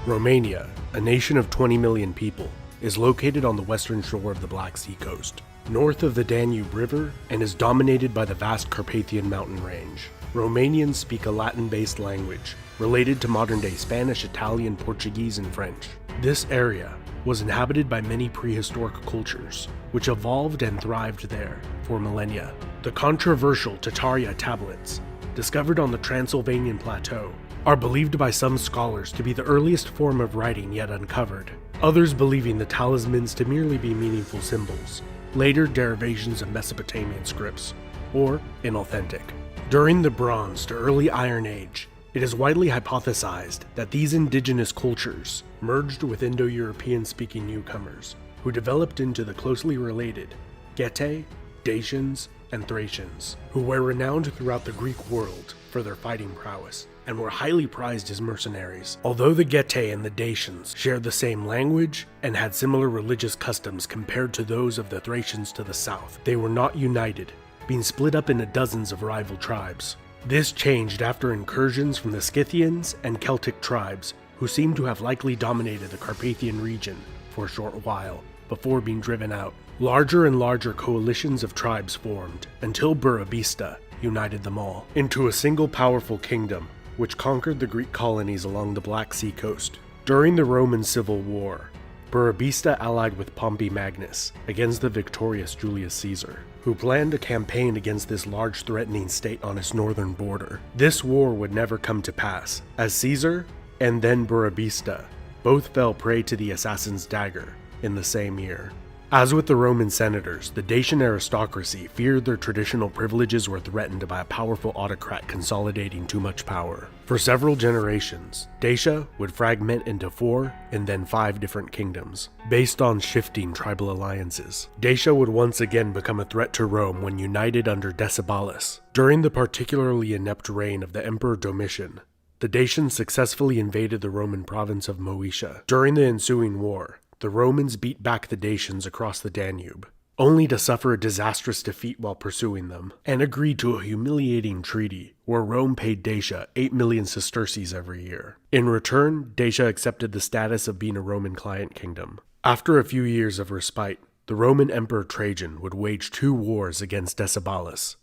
Romania, a nation of 20 million people, is located on the western shore of the Black Sea coast, north of the Danube River, and is dominated by the vast Carpathian mountain range. Romanians speak a Latin-based language, related to modern-day Spanish, Italian, Portuguese, and French. This area was inhabited by many prehistoric cultures, which evolved and thrived there for millennia. The controversial Tataria tablets, discovered on the Transylvanian plateau, are believed by some scholars to be the earliest form of writing yet uncovered, others believing the talismans to merely be meaningful symbols, later derivations of Mesopotamian scripts, or inauthentic. During the Bronze to early Iron Age, it is widely hypothesized that these indigenous cultures merged with Indo-European-speaking newcomers, who developed into the closely related Getae, Dacians, and Thracians, who were renowned throughout the Greek world for their fighting prowess, and were highly prized as mercenaries. Although the Getae and the Dacians shared the same language and had similar religious customs compared to those of the Thracians to the south, they were not united, being split up into dozens of rival tribes. This changed after incursions from the Scythians and Celtic tribes, who seem to have likely dominated the Carpathian region for a short while, before being driven out. Larger and larger coalitions of tribes formed, until Burebista united them all into a single powerful kingdom, which conquered the Greek colonies along the Black Sea coast. During the Roman Civil War, Burebista allied with Pompey Magnus against the victorious Julius Caesar, who planned a campaign against this large threatening state on its northern border. This war would never come to pass, as Caesar and then Burebista both fell prey to the assassin's dagger in the same year. As with the Roman senators, the Dacian aristocracy feared their traditional privileges were threatened by a powerful autocrat consolidating too much power. For several generations, Dacia would fragment into 4 and then 5 different kingdoms, based on shifting tribal alliances. Dacia would once again become a threat to Rome when united under Decebalus. During the particularly inept reign of the Emperor Domitian, the Dacians successfully invaded the Roman province of Moesia. During the ensuing war, the Romans beat back the Dacians across the Danube, only to suffer a disastrous defeat while pursuing them, and agreed to a humiliating treaty where Rome paid Dacia 8 million sesterces every year. In return, Dacia accepted the status of being a Roman client kingdom. After a few years of respite, the Roman Emperor Trajan would wage 2 wars against Decebalus.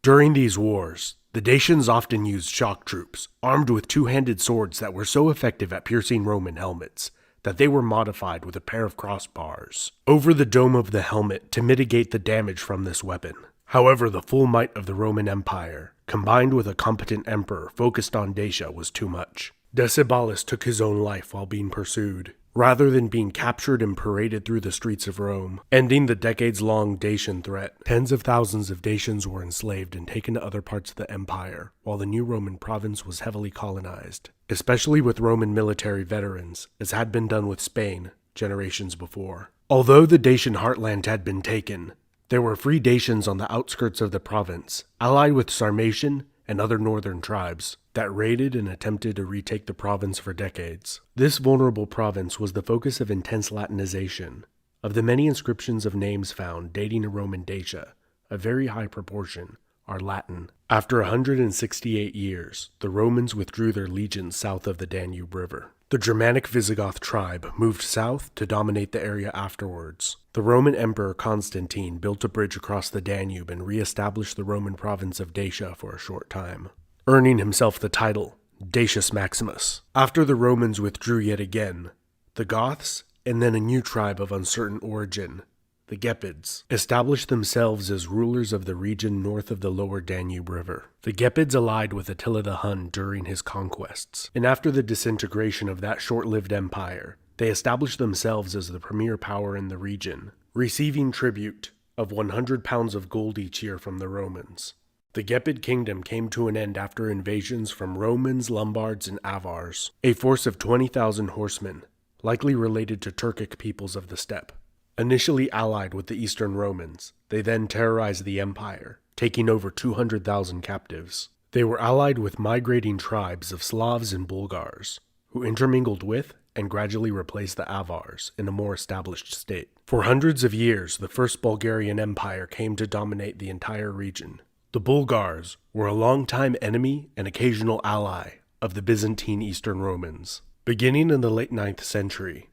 During these wars, the Dacians often used shock troops, armed with 2-handed swords that were so effective at piercing Roman helmets that they were modified with a pair of crossbars over the dome of the helmet to mitigate the damage from this weapon. However, the full might of the Roman Empire, combined with a competent emperor focused on Dacia, was too much. Decebalus took his own life while being pursued, rather than being captured and paraded through the streets of Rome, ending the decades-long Dacian threat. Tens of thousands of Dacians were enslaved and taken to other parts of the empire, while the new Roman province was heavily colonized, especially with Roman military veterans, as had been done with Spain generations before. Although the Dacian heartland had been taken, there were free Dacians on the outskirts of the province, allied with Sarmatian and other northern tribes, that raided and attempted to retake the province for decades. This vulnerable province was the focus of intense Latinization. Of the many inscriptions of names found dating to Roman Dacia, a very high proportion are Latin. After 168 years, the Romans withdrew their legions south of the Danube River. The Germanic Visigoth tribe moved south to dominate the area afterwards. The Roman Emperor Constantine built a bridge across the Danube and re-established the Roman province of Dacia for a short time, earning himself the title Dacius Maximus. After the Romans withdrew yet again, the Goths, and then a new tribe of uncertain origin, the Gepids, established themselves as rulers of the region north of the lower Danube River. The Gepids allied with Attila the Hun during his conquests, and after the disintegration of that short-lived empire, they established themselves as the premier power in the region, receiving tribute of 100 pounds of gold each year from the Romans. The Gepid kingdom came to an end after invasions from Romans, Lombards, and Avars, a force of 20,000 horsemen, likely related to Turkic peoples of the steppe. Initially allied with the Eastern Romans, they then terrorized the empire, taking over 200,000 captives. They were allied with migrating tribes of Slavs and Bulgars, who intermingled with and gradually replaced the Avars in a more established state. For hundreds of years, the First Bulgarian Empire came to dominate the entire region. The Bulgars were a longtime enemy and occasional ally of the Byzantine Eastern Romans. Beginning in the late 9th century,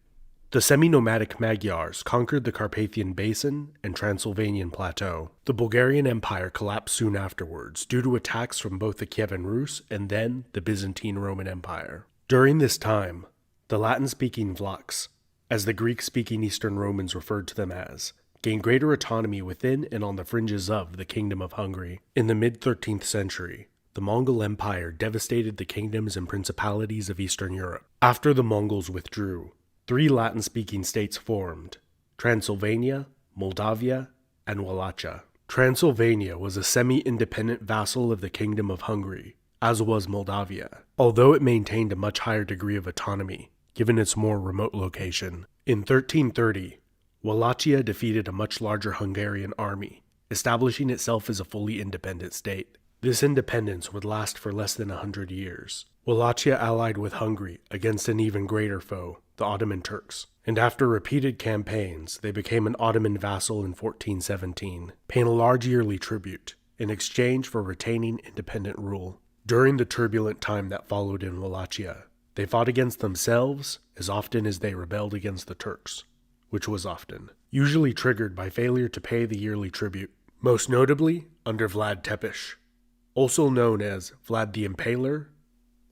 the semi-nomadic Magyars conquered the Carpathian Basin and Transylvanian Plateau. The Bulgarian Empire collapsed soon afterwards due to attacks from both the Kievan Rus and then the Byzantine Roman Empire. During this time, the Latin-speaking Vlachs, as the Greek-speaking Eastern Romans referred to them as, gained greater autonomy within and on the fringes of the Kingdom of Hungary. In the mid-13th century, the Mongol Empire devastated the kingdoms and principalities of Eastern Europe. After the Mongols withdrew, 3 Latin-speaking states formed: Transylvania, Moldavia, and Wallachia. Transylvania was a semi-independent vassal of the Kingdom of Hungary, as was Moldavia, although it maintained a much higher degree of autonomy, given its more remote location. In 1330, Wallachia defeated a much larger Hungarian army, establishing itself as a fully independent state. This independence would last for less than 100 years. Wallachia allied with Hungary against an even greater foe, the Ottoman Turks, and after repeated campaigns, they became an Ottoman vassal in 1417, paying a large yearly tribute in exchange for retaining independent rule. During the turbulent time that followed in Wallachia, they fought against themselves as often as they rebelled against the Turks, which was often, usually triggered by failure to pay the yearly tribute, most notably under Vlad Tepes, also known as Vlad the Impaler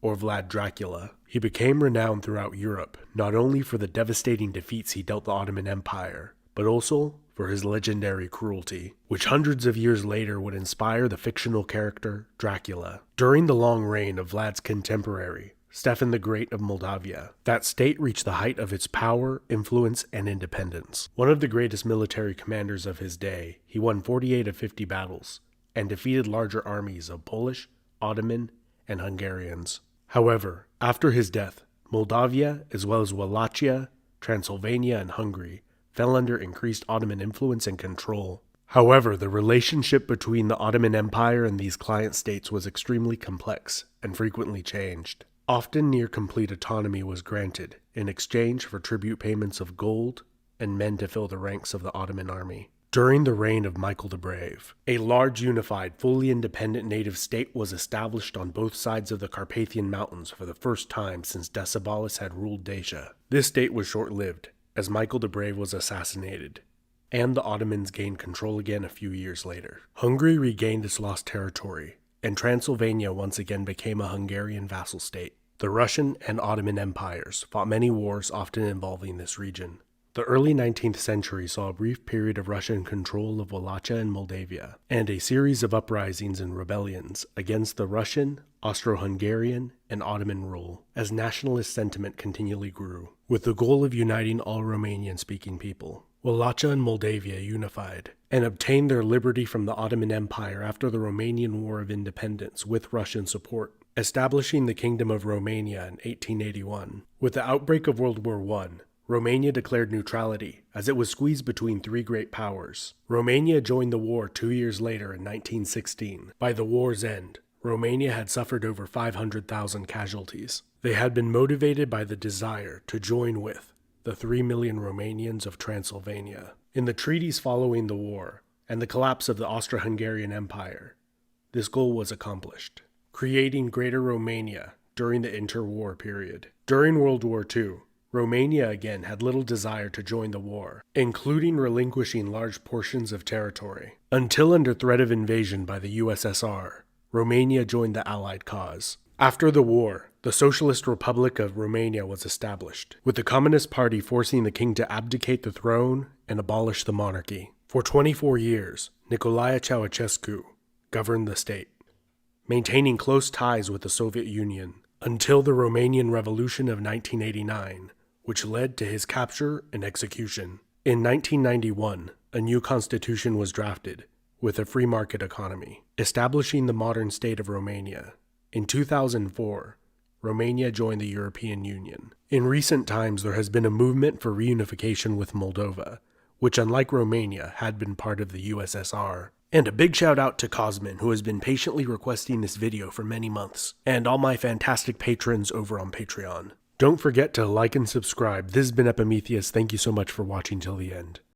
or Vlad Dracula. He became renowned throughout Europe not only for the devastating defeats he dealt the Ottoman Empire, but also for his legendary cruelty, which hundreds of years later would inspire the fictional character Dracula. During the long reign of Vlad's contemporary, Stefan the Great of Moldavia, that state reached the height of its power, influence, and independence. One of the greatest military commanders of his day, he won 48 of 50 battles, and defeated larger armies of Polish, Ottoman, and Hungarians. However, after his death, Moldavia, as well as Wallachia, Transylvania, and Hungary, fell under increased Ottoman influence and control. However, the relationship between the Ottoman Empire and these client states was extremely complex and frequently changed. Often near-complete autonomy was granted in exchange for tribute payments of gold and men to fill the ranks of the Ottoman army. During the reign of Michael the Brave, a large unified, fully independent native state was established on both sides of the Carpathian Mountains for the first time since Decebalus had ruled Dacia. This state was short-lived, as Michael the Brave was assassinated, and the Ottomans gained control again a few years later. Hungary regained its lost territory, and Transylvania once again became a Hungarian vassal state. The Russian and Ottoman empires fought many wars, often involving this region. The early 19th century saw a brief period of Russian control of Wallachia and Moldavia, and a series of uprisings and rebellions against the Russian, Austro-Hungarian, and Ottoman rule, as nationalist sentiment continually grew. With the goal of uniting all Romanian-speaking people, Wallachia and Moldavia unified, and obtained their liberty from the Ottoman Empire after the Romanian War of Independence with Russian support, establishing the Kingdom of Romania in 1881. With the outbreak of World War I, Romania declared neutrality, as it was squeezed between 3 great powers. Romania joined the war 2 years later in 1916. By the war's end, Romania had suffered over 500,000 casualties. They had been motivated by the desire to join with the 3 million Romanians of Transylvania. In the treaties following the war, and the collapse of the Austro-Hungarian Empire, this goal was accomplished, creating Greater Romania during the interwar period. During World War II, Romania again had little desire to join the war, including relinquishing large portions of territory. Until under threat of invasion by the USSR, Romania joined the Allied cause. After the war, the Socialist Republic of Romania was established, with the Communist Party forcing the king to abdicate the throne and abolish the monarchy. For 24 years, Nicolae Ceausescu governed the state, maintaining close ties with the Soviet Union, until the Romanian Revolution of 1989, which led to his capture and execution. In 1991, a new constitution was drafted, with a free market economy, establishing the modern state of Romania. In 2004, Romania joined the European Union. In recent times, there has been a movement for reunification with Moldova, which, unlike Romania, had been part of the USSR. And a big shout out to Cosmin, who has been patiently requesting this video for many months, and all my fantastic patrons over on Patreon. Don't forget to like and subscribe. This has been Epimetheus. Thank you so much for watching till the end.